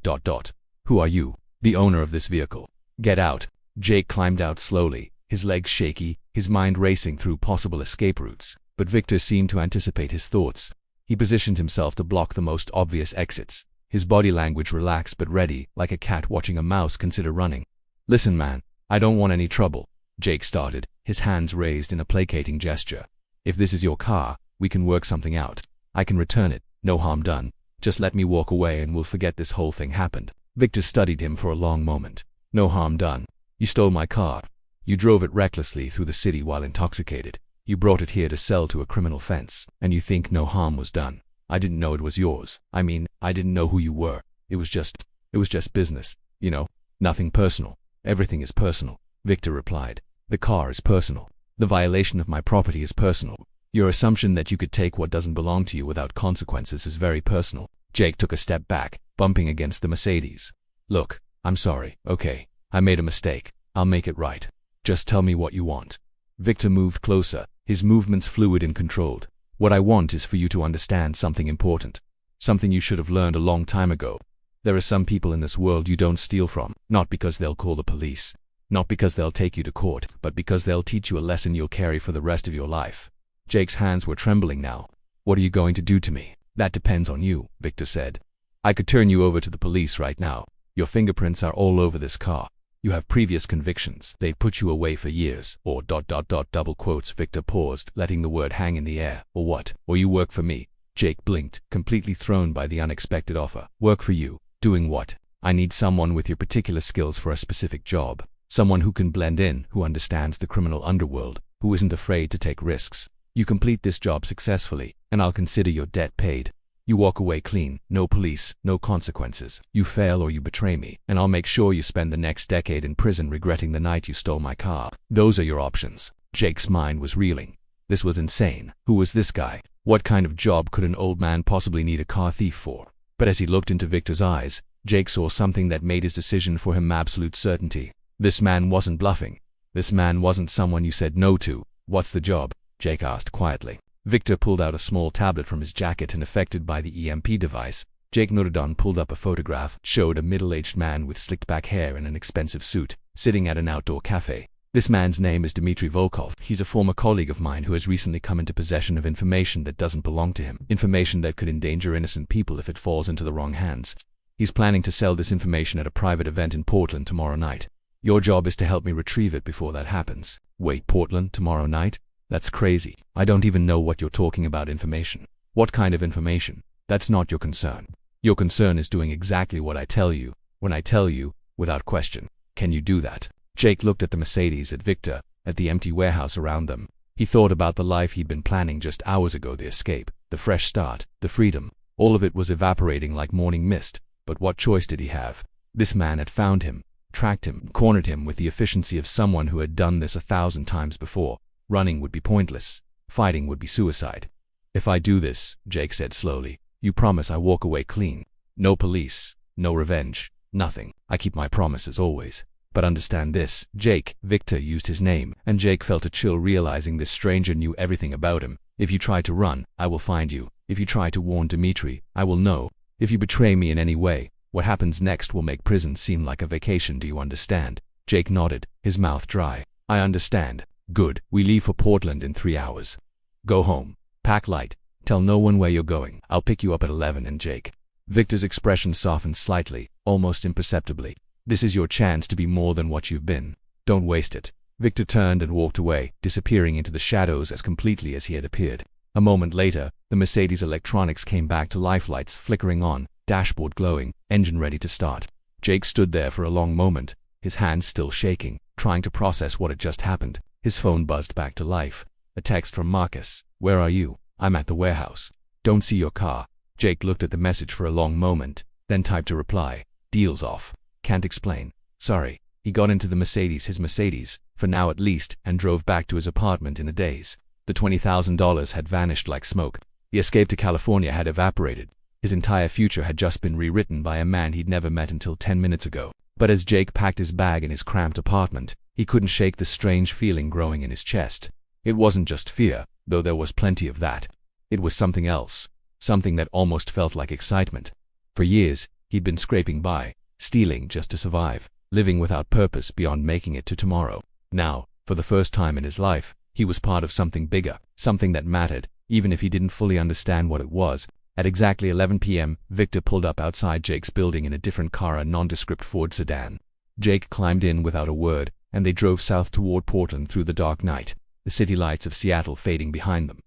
are you? "The owner of this vehicle." "Get out." Jake climbed out slowly, his legs shaky, his mind racing through possible escape routes. But Victor seemed to anticipate his thoughts. He positioned himself to block the most obvious exits. His body language relaxed but ready, like a cat watching a mouse consider running. "Listen, man, I don't want any trouble," Jake started, his hands raised in a placating gesture. "If this is your car, we can work something out. I can return it, no harm done. Just let me walk away and we'll forget this whole thing happened." Victor studied him for a long moment. "No harm done. You stole my car. You drove it recklessly through the city while intoxicated. You brought it here to sell to a criminal fence, and you think no harm was done. I didn't know it was yours. I mean, I didn't know who you were. It was just business, you know, nothing personal." "Everything is personal," Victor replied. "The car is personal. The violation of my property is personal. Your assumption that you could take what doesn't belong to you without consequences is very personal." Jake took a step back, bumping against the Mercedes. "Look, I'm sorry, okay? I made a mistake. I'll make it right. Just tell me what you want." Victor moved closer, his movements fluid and controlled. "What I want is for you to understand something important. Something you should have learned a long time ago. There are some people in this world you don't steal from, not because they'll call the police, not because they'll take you to court, but because they'll teach you a lesson you'll carry for the rest of your life." Jake's hands were trembling now. "What are you going to do to me?" "That depends on you," Victor said. "I could turn you over to the police right now. Your fingerprints are all over this car. You have previous convictions. They'd put you away for years. Or ... double quotes." Victor paused, letting the word hang in the air. "Or what? Or you work for me." Jake blinked, completely thrown by the unexpected offer. "Work for you? Doing what?" "I need someone with your particular skills for a specific job. Someone who can blend in, who understands the criminal underworld, who isn't afraid to take risks. You complete this job successfully, and I'll consider your debt paid. You walk away clean, no police, no consequences. You fail or you betray me, and I'll make sure you spend the next decade in prison regretting the night you stole my car. Those are your options." Jake's mind was reeling. This was insane. Who was this guy? What kind of job could an old man possibly need a car thief for? But as he looked into Victor's eyes, Jake saw something that made his decision for him absolute certainty. This man wasn't bluffing. This man wasn't someone you said no to. "What's the job?" Jake asked quietly. Victor pulled out a small tablet from his jacket, and affected by the EMP device, Jake noted on pulled up a photograph, showed a middle-aged man with slicked back hair and an expensive suit, sitting at an outdoor cafe. "This man's name is Dmitry Volkov. He's a former colleague of mine who has recently come into possession of information that doesn't belong to him. Information that could endanger innocent people if it falls into the wrong hands. He's planning to sell this information at a private event in Portland tomorrow night. Your job is to help me retrieve it before that happens." "Wait, Portland tomorrow night?" That's crazy. I don't even know what you're talking about. Information. What kind of information? That's not your concern. Your concern is doing exactly what I tell you, when I tell you, without question. Can you do that? Jake looked at the Mercedes, at Victor, at the empty warehouse around them. He thought about the life he'd been planning just hours ago, the escape, the fresh start, the freedom. All of it was evaporating like morning mist, but what choice did he have? This man had found him, tracked him, cornered him with the efficiency of someone who had done this 1,000 times before. Running would be pointless. Fighting would be suicide. If I do this, Jake said slowly, you promise I walk away clean. No police, no revenge, nothing. I keep my promises always. But understand this, Jake. Victor used his name, and Jake felt a chill realizing this stranger knew everything about him. If you try to run, I will find you. If you try to warn Dmitri, I will know. If you betray me in any way, what happens next will make prison seem like a vacation. Do you understand? Jake nodded, his mouth dry. I understand. Good. We leave for Portland in 3 hours. Go home. Pack light. Tell no one where you're going. I'll pick you up at 11. And Jake. Victor's expression softened slightly, almost imperceptibly. This is your chance to be more than what you've been. Don't waste it. Victor turned and walked away, disappearing into the shadows as completely as he had appeared. A moment later, the Mercedes electronics came back to life, lights flickering on, dashboard glowing, engine ready to start. Jake stood there for a long moment, his hands still shaking, trying to process what had just happened. His phone buzzed back to life. A text from Marcus. Where are you? I'm at the warehouse. Don't see your car. Jake looked at the message for a long moment, then typed a reply. Deal's off. Can't explain. Sorry. He got into the Mercedes, his Mercedes, for now at least, and drove back to his apartment in a daze. The $20,000 had vanished like smoke. The escape to California had evaporated. His entire future had just been rewritten by a man he'd never met until 10 minutes ago. But as Jake packed his bag in his cramped apartment, he couldn't shake the strange feeling growing in his chest. It wasn't just fear, though there was plenty of that. It was something else, something that almost felt like excitement. For years, he'd been scraping by, stealing just to survive, living without purpose beyond making it to tomorrow. Now, for the first time in his life, he was part of something bigger, something that mattered, even if he didn't fully understand what it was. At exactly 11 p.m., Victor pulled up outside Jake's building in a different car, a nondescript Ford sedan. Jake climbed in without a word, and they drove south toward Portland through the dark night, the city lights of Seattle fading behind them.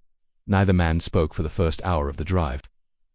Neither man spoke for the first hour of the drive.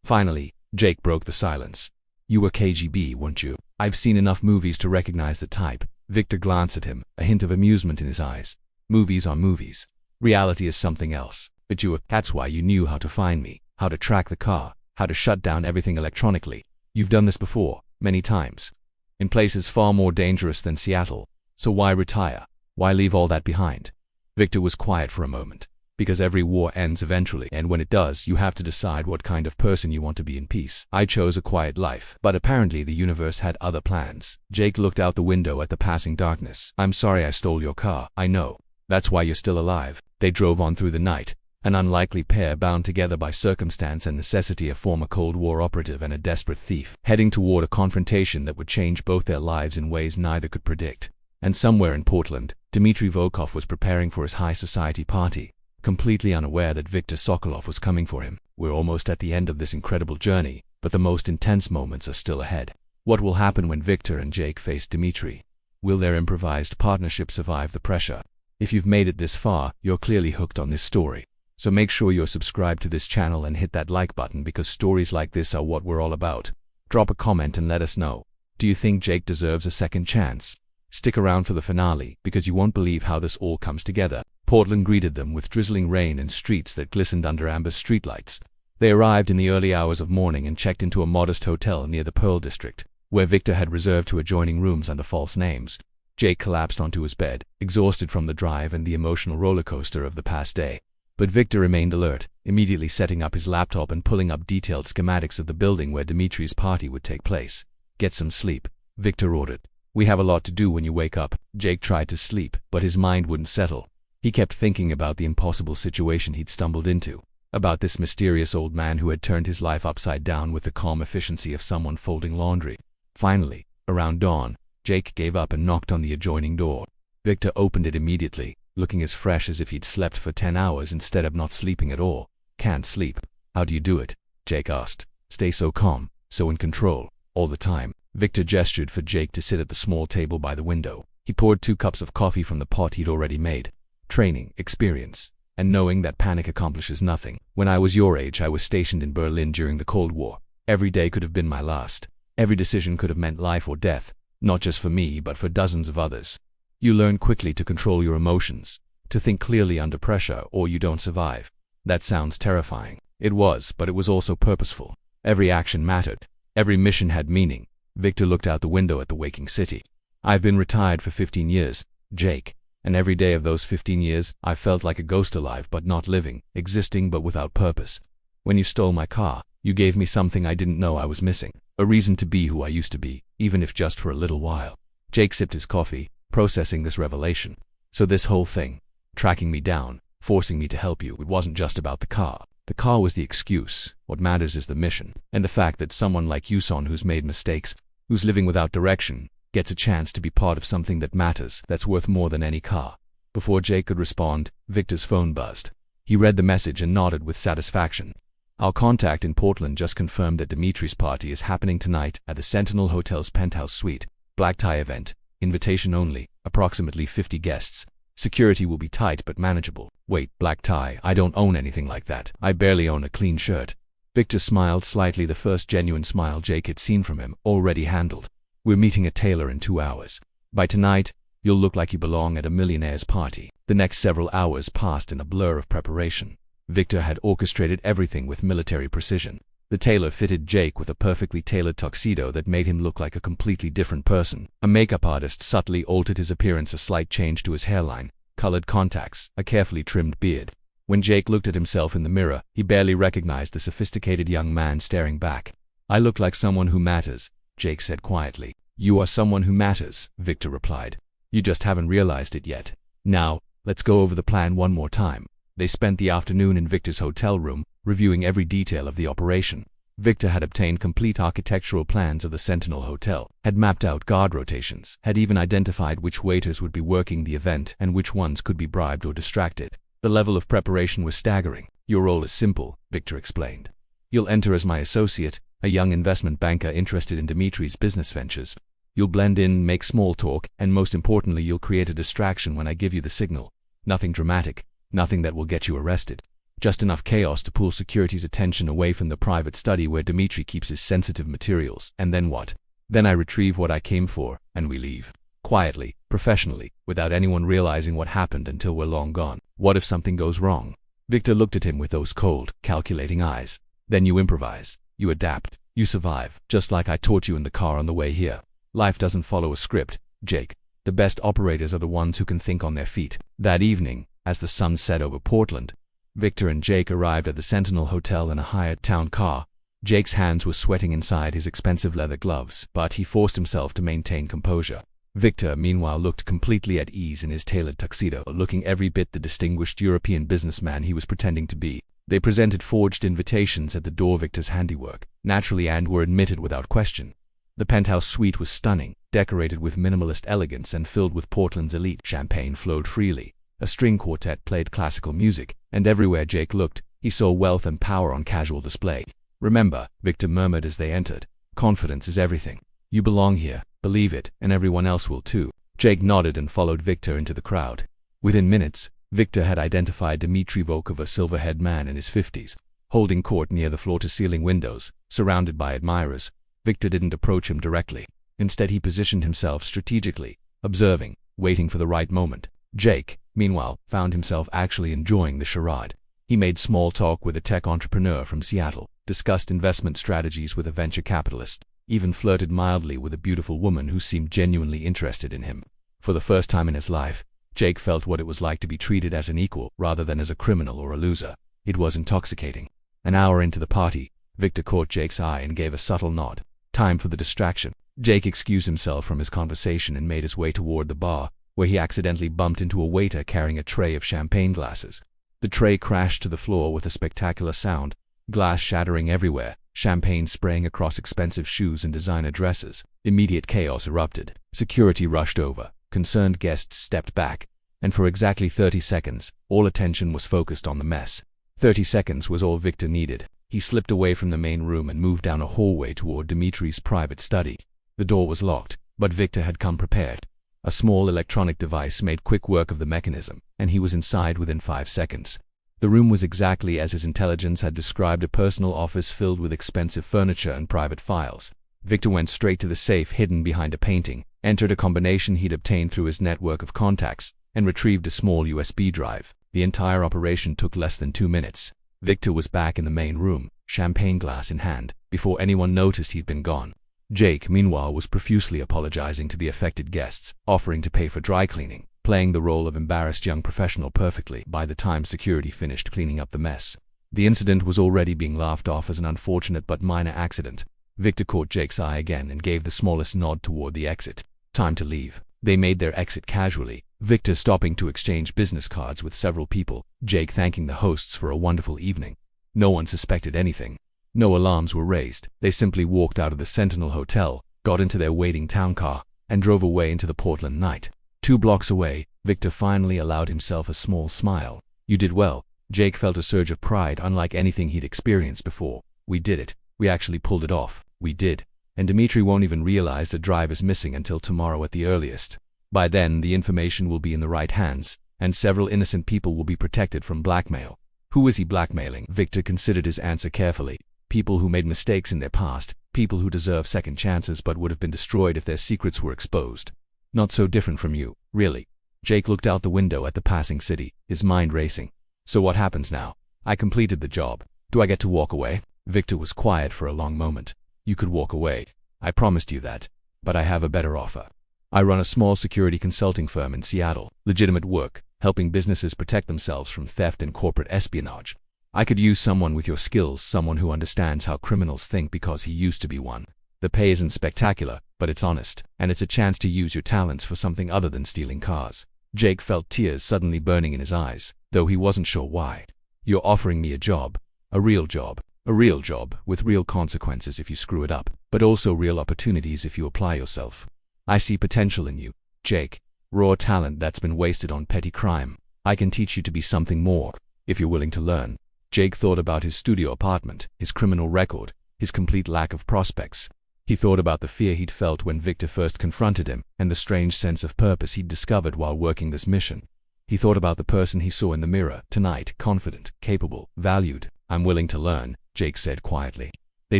Finally, Jake broke the silence. You were KGB, weren't you? I've seen enough movies to recognize the type. Victor glanced at him, a hint of amusement in his eyes. Movies are movies. Reality is something else. But you were. That's why you knew how to find me, how to track the car, how to shut down everything electronically. You've done this before, many times. In places far more dangerous than Seattle. So why retire? Why leave all that behind? Victor was quiet for a moment. Because every war ends eventually, and when it does, you have to decide what kind of person you want to be in peace. I chose a quiet life, but apparently the universe had other plans. Jake looked out the window at the passing darkness. I'm sorry I stole your car. I know. That's why you're still alive. They drove on through the night. An unlikely pair bound together by circumstance and necessity, a former Cold War operative and a desperate thief, heading toward a confrontation that would change both their lives in ways neither could predict. And somewhere in Portland, Dmitri Volkov was preparing for his high society party, completely unaware that Viktor Sokolov was coming for him. We're almost at the end of this incredible journey, but the most intense moments are still ahead. What will happen when Victor and Jake face Dmitri? Will their improvised partnership survive the pressure? If you've made it this far, you're clearly hooked on this story. So make sure you're subscribed to this channel and hit that like button, because stories like this are what we're all about. Drop a comment and let us know. Do you think Jake deserves a second chance? Stick around for the finale, because you won't believe how this all comes together. Portland greeted them with drizzling rain and streets that glistened under amber streetlights. They arrived in the early hours of morning and checked into a modest hotel near the Pearl District, where Victor had reserved 2 adjoining rooms under false names. Jake collapsed onto his bed, exhausted from the drive and the emotional roller coaster of the past day. But Victor remained alert, immediately setting up his laptop and pulling up detailed schematics of the building where Dmitri's party would take place. Get some sleep, Victor ordered. We have a lot to do when you wake up. Jake tried to sleep, but his mind wouldn't settle. He kept thinking about the impossible situation he'd stumbled into, about this mysterious old man who had turned his life upside down with the calm efficiency of someone folding laundry. Finally, around dawn, Jake gave up and knocked on the adjoining door. Victor opened it immediately, looking as fresh as if he'd slept for 10 hours instead of not sleeping at all. Can't sleep. How do you do it? Jake asked. Stay so calm, so in control, all the time. Victor gestured for Jake to sit at the small table by the window. He poured 2 cups of coffee from the pot he'd already made. Training, experience, and knowing that panic accomplishes nothing. When I was your age, I was stationed in Berlin during the Cold War. Every day could have been my last. Every decision could have meant life or death, not just for me, but for dozens of others. You learn quickly to control your emotions, to think clearly under pressure, or you don't survive. That sounds terrifying. It was, but it was also purposeful. Every action mattered. Every mission had meaning. Victor looked out the window at the waking city. I've been retired for 15 years, Jake, and every day of those 15 years, I felt like a ghost, alive but not living, existing but without purpose. When you stole my car, you gave me something I didn't know I was missing. A reason to be who I used to be, even if just for a little while. Jake sipped his coffee, processing this revelation. So this whole thing, tracking me down, forcing me to help you, it wasn't just about the car. The car was the excuse. What matters is the mission. And the fact that someone like you, son, who's made mistakes, who's living without direction, gets a chance to be part of something that matters, that's worth more than any car. Before Jake could respond, Victor's phone buzzed. He read the message and nodded with satisfaction. Our contact in Portland just confirmed that Dimitri's party is happening tonight at the Sentinel Hotel's penthouse suite. Black tie event. Invitation only. Approximately 50 guests. Security will be tight but manageable. Wait, black tie? I don't own anything like that. I barely own a clean shirt. Victor smiled slightly, the first genuine smile Jake had seen from him, already handled. We're meeting a tailor in 2 hours. By tonight, you'll look like you belong at a millionaire's party. The next several hours passed in a blur of preparation. Victor had orchestrated everything with military precision. The tailor fitted Jake with a perfectly tailored tuxedo that made him look like a completely different person. A makeup artist subtly altered his appearance, a slight change to his hairline, colored contacts, a carefully trimmed beard. When Jake looked at himself in the mirror, he barely recognized the sophisticated young man staring back. I look like someone who matters, Jake said quietly. You are someone who matters, Victor replied. You just haven't realized it yet. Now, let's go over the plan one more time. They spent the afternoon in Victor's hotel room, reviewing every detail of the operation. Victor had obtained complete architectural plans of the Sentinel Hotel, had mapped out guard rotations, had even identified which waiters would be working the event and which ones could be bribed or distracted. The level of preparation was staggering. Your role is simple, Victor explained. You'll enter as my associate, a young investment banker interested in Dimitri's business ventures. You'll blend in, make small talk, and most importantly, you'll create a distraction when I give you the signal. Nothing dramatic. Nothing that will get you arrested. Just enough chaos to pull security's attention away from the private study where Dimitri keeps his sensitive materials. And then what? Then I retrieve what I came for, and we leave. Quietly, professionally, without anyone realizing what happened until we're long gone. What if something goes wrong? Victor looked at him with those cold, calculating eyes. Then you improvise. You adapt. You survive. Just like I taught you in the car on the way here. Life doesn't follow a script, Jake. The best operators are the ones who can think on their feet. That evening, as the sun set over Portland, Victor and Jake arrived at the Sentinel Hotel in a hired town car. Jake's hands were sweating inside his expensive leather gloves, but he forced himself to maintain composure. Victor, meanwhile, looked completely at ease in his tailored tuxedo, looking every bit the distinguished European businessman he was pretending to be. They presented forged invitations at the door, Victor's handiwork, naturally, and were admitted without question. The penthouse suite was stunning, decorated with minimalist elegance and filled with Portland's elite. Champagne flowed freely. A string quartet played classical music, and everywhere Jake looked, he saw wealth and power on casual display. Remember, Victor murmured as they entered, confidence is everything. You belong here, believe it, and everyone else will too. Jake nodded and followed Victor into the crowd. Within minutes, Victor had identified Dmitri Volkov, a silver-haired man in his 50s, holding court near the floor-to-ceiling windows, surrounded by admirers. Victor didn't approach him directly. Instead, he positioned himself strategically, observing, waiting for the right moment. Jake, meanwhile, found himself actually enjoying the charade. He made small talk with a tech entrepreneur from Seattle, discussed investment strategies with a venture capitalist, even flirted mildly with a beautiful woman who seemed genuinely interested in him. For the first time in his life, Jake felt what it was like to be treated as an equal rather than as a criminal or a loser. It was intoxicating. An hour into the party, Victor caught Jake's eye and gave a subtle nod. Time for the distraction. Jake excused himself from his conversation and made his way toward the bar, where he accidentally bumped into a waiter carrying a tray of champagne glasses. The tray crashed to the floor with a spectacular sound, glass shattering everywhere, champagne spraying across expensive shoes and designer dresses. Immediate chaos erupted. Security rushed over, concerned guests stepped back, and for exactly 30 seconds, all attention was focused on the mess. 30 seconds was all Victor needed. He slipped away from the main room and moved down a hallway toward Dimitri's private study. The door was locked, but Victor had come prepared. A small electronic device made quick work of the mechanism, and he was inside within 5 seconds. The room was exactly as his intelligence had described, a personal office filled with expensive furniture and private files. Victor went straight to the safe hidden behind a painting, entered a combination he'd obtained through his network of contacts, and retrieved a small USB drive. The entire operation took less than 2 minutes. Victor was back in the main room, champagne glass in hand, before anyone noticed he'd been gone. Jake, meanwhile, was profusely apologizing to the affected guests, offering to pay for dry cleaning, playing the role of embarrassed young professional perfectly by the time security finished cleaning up the mess. The incident was already being laughed off as an unfortunate but minor accident. Victor caught Jake's eye again and gave the smallest nod toward the exit. Time to leave. They made their exit casually, Victor stopping to exchange business cards with several people, Jake thanking the hosts for a wonderful evening. No one suspected anything. No alarms were raised. They simply walked out of the Sentinel Hotel, got into their waiting town car, and drove away into the Portland night. 2 blocks away, Victor finally allowed himself a small smile. "You did well." Jake felt a surge of pride unlike anything he'd experienced before. "We did it. We actually pulled it off. We did. And Dimitri won't even realize the drive is missing until tomorrow at the earliest. By then, the information will be in the right hands, and several innocent people will be protected from blackmail." Who is he blackmailing? Victor considered his answer carefully. People who made mistakes in their past, people who deserve second chances but would have been destroyed if their secrets were exposed. Not so different from you, really. Jake looked out the window at the passing city, his mind racing. "So what happens now? I completed the job. Do I get to walk away?" Victor was quiet for a long moment. "You could walk away. I promised you that. But I have a better offer. I run a small security consulting firm in Seattle. Legitimate work, helping businesses protect themselves from theft and corporate espionage. I could use someone with your skills, someone who understands how criminals think because he used to be one. The pay isn't spectacular, but it's honest, and it's a chance to use your talents for something other than stealing cars." Jake felt tears suddenly burning in his eyes, though he wasn't sure why. "You're offering me a job. A real job. A real job, with real consequences if you screw it up, but also real opportunities if you apply yourself. I see potential in you, Jake. Raw talent that's been wasted on petty crime. I can teach you to be something more, if you're willing to learn." Jake thought about his studio apartment, his criminal record, his complete lack of prospects. He thought about the fear he'd felt when Victor first confronted him, and the strange sense of purpose he'd discovered while working this mission. He thought about the person he saw in the mirror tonight, confident, capable, valued. "I'm willing to learn," Jake said quietly. They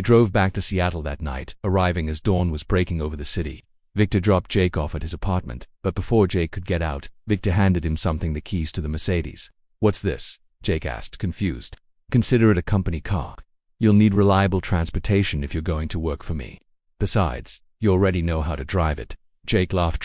drove back to Seattle that night, arriving as dawn was breaking over the city. Victor dropped Jake off at his apartment, but before Jake could get out, Victor handed him something, the keys to the Mercedes. "What's this?" Jake asked, confused. "Consider it a company car. You'll need reliable transportation if you're going to work for me. Besides, you already know how to drive it." Jake laughed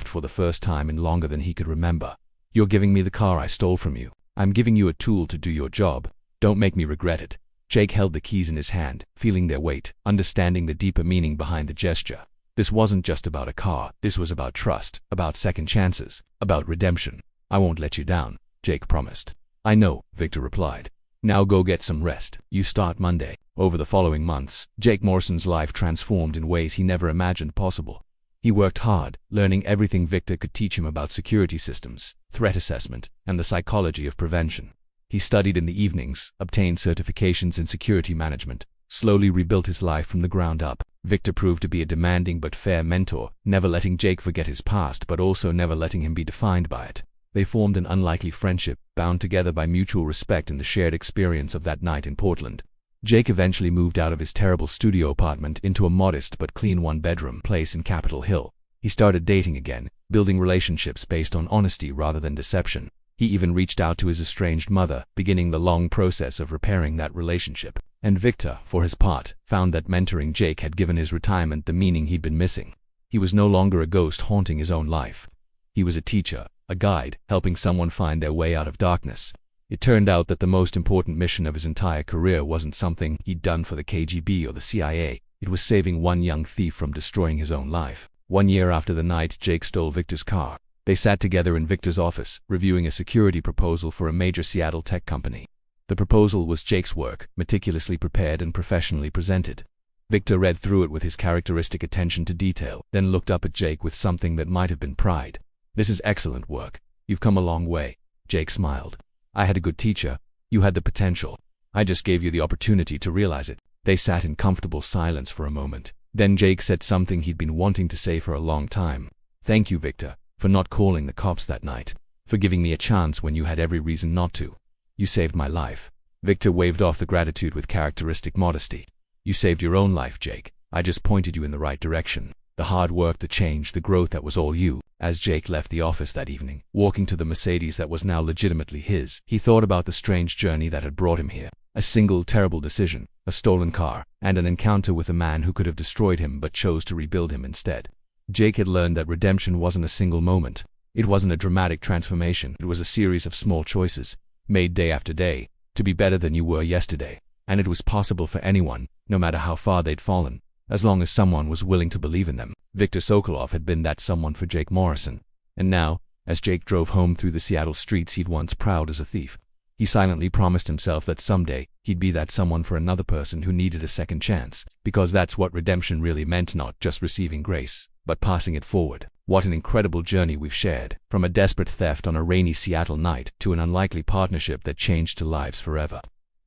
for the first time in longer than he could remember. "You're giving me the car I stole from you. I'm giving you a tool to do your job. Don't make me regret it." Jake held the keys in his hand, feeling their weight, understanding the deeper meaning behind the gesture. This wasn't just about a car. This was about trust, about second chances, about redemption. "I won't let you down," Jake promised. "I know," Victor replied. "Now go get some rest. You start Monday." Over the following months, Jake Morrison's life transformed in ways he never imagined possible. He worked hard, learning everything Victor could teach him about security systems, threat assessment, and the psychology of prevention. He studied in the evenings, obtained certifications in security management, slowly rebuilt his life from the ground up. Victor proved to be a demanding but fair mentor, never letting Jake forget his past but also never letting him be defined by it. They formed an unlikely friendship, bound together by mutual respect and the shared experience of that night in Portland. Jake eventually moved out of his terrible studio apartment into a modest but clean one-bedroom place in Capitol Hill. He started dating again, building relationships based on honesty rather than deception. He even reached out to his estranged mother, beginning the long process of repairing that relationship. And Victor, for his part, found that mentoring Jake had given his retirement the meaning he'd been missing. He was no longer a ghost haunting his own life. He was a teacher, a guide, helping someone find their way out of darkness. It turned out that the most important mission of his entire career wasn't something he'd done for the KGB or the CIA. It was saving one young thief from destroying his own life. 1 year after the night Jake stole Victor's car, they sat together in Victor's office, reviewing a security proposal for a major Seattle tech company. The proposal was Jake's work, meticulously prepared and professionally presented. Victor read through it with his characteristic attention to detail, then looked up at Jake with something that might have been pride. "This is excellent work. You've come a long way." Jake smiled. "I had a good teacher. You had the potential. I just gave you the opportunity to realize it." They sat in comfortable silence for a moment. Then Jake said something he'd been wanting to say for a long time. "Thank you, Victor, for not calling the cops that night. For giving me a chance when you had every reason not to. You saved my life. Victor waved off the gratitude with characteristic modesty. You saved your own life, Jake. I just pointed you in the right direction. The hard work, the change, the growth, that was all you. As Jake left the office that evening, walking to the Mercedes that was now legitimately his, he thought about the strange journey that had brought him here. A single terrible decision, a stolen car, and an encounter with a man who could have destroyed him but chose to rebuild him instead. Jake had learned that redemption wasn't a single moment. It wasn't a dramatic transformation. It was a series of small choices, made day after day, to be better than you were yesterday. And it was possible for anyone, no matter how far they'd fallen, as long as someone was willing to believe in them. Victor Sokolov had been that someone for Jake Morrison. And now, as Jake drove home through the Seattle streets he'd once prowled as a thief, he silently promised himself that someday he'd be that someone for another person who needed a second chance, because that's what redemption really meant, not just receiving grace, but passing it forward. What an incredible journey we've shared, from a desperate theft on a rainy Seattle night to an unlikely partnership that changed to lives forever.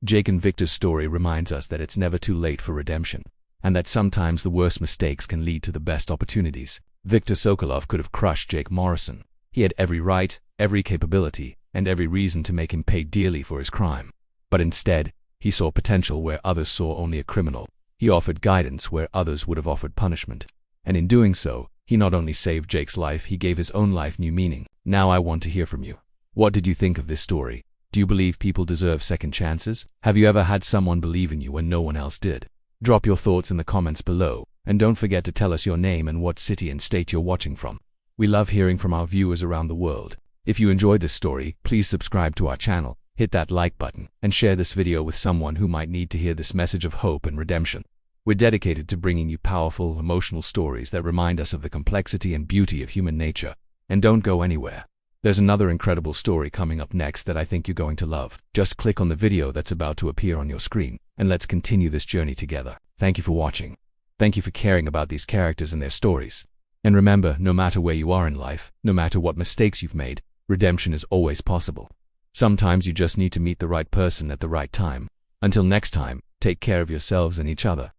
Jake and Victor's story reminds us that it's never too late for redemption, and that sometimes the worst mistakes can lead to the best opportunities. Victor Sokolov could have crushed Jake Morrison. He had every right, every capability, and every reason to make him pay dearly for his crime. But instead, he saw potential where others saw only a criminal. He offered guidance where others would have offered punishment. And in doing so, he not only saved Jake's life, he gave his own life new meaning. Now I want to hear from you. What did you think of this story? Do you believe people deserve second chances? Have you ever had someone believe in you when no one else did? Drop your thoughts in the comments below, and don't forget to tell us your name and what city and state you're watching from. We love hearing from our viewers around the world. If you enjoyed this story, please subscribe to our channel, hit that like button, and share this video with someone who might need to hear this message of hope and redemption. We're dedicated to bringing you powerful, emotional stories that remind us of the complexity and beauty of human nature. And don't go anywhere. There's another incredible story coming up next that I think you're going to love. Just click on the video that's about to appear on your screen, and let's continue this journey together. Thank you for watching. Thank you for caring about these characters and their stories. And remember, no matter where you are in life, no matter what mistakes you've made, redemption is always possible. Sometimes you just need to meet the right person at the right time. Until next time, take care of yourselves and each other.